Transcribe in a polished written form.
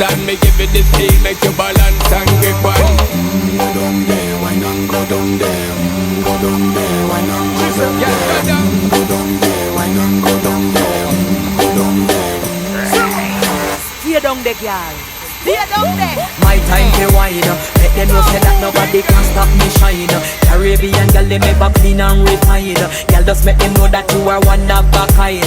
and me give it the speed, make you balance and grip on. Go down there, why not go down there? Go down there, why not go down there? Go down there, why not go down there? Go down there. Stay down there, girl. Stay down there. My time to wine. Let them know say that nobody can stop me shine. Caribbean girl, they make up clean and refine. Girl, just make them know that you are one of a kind.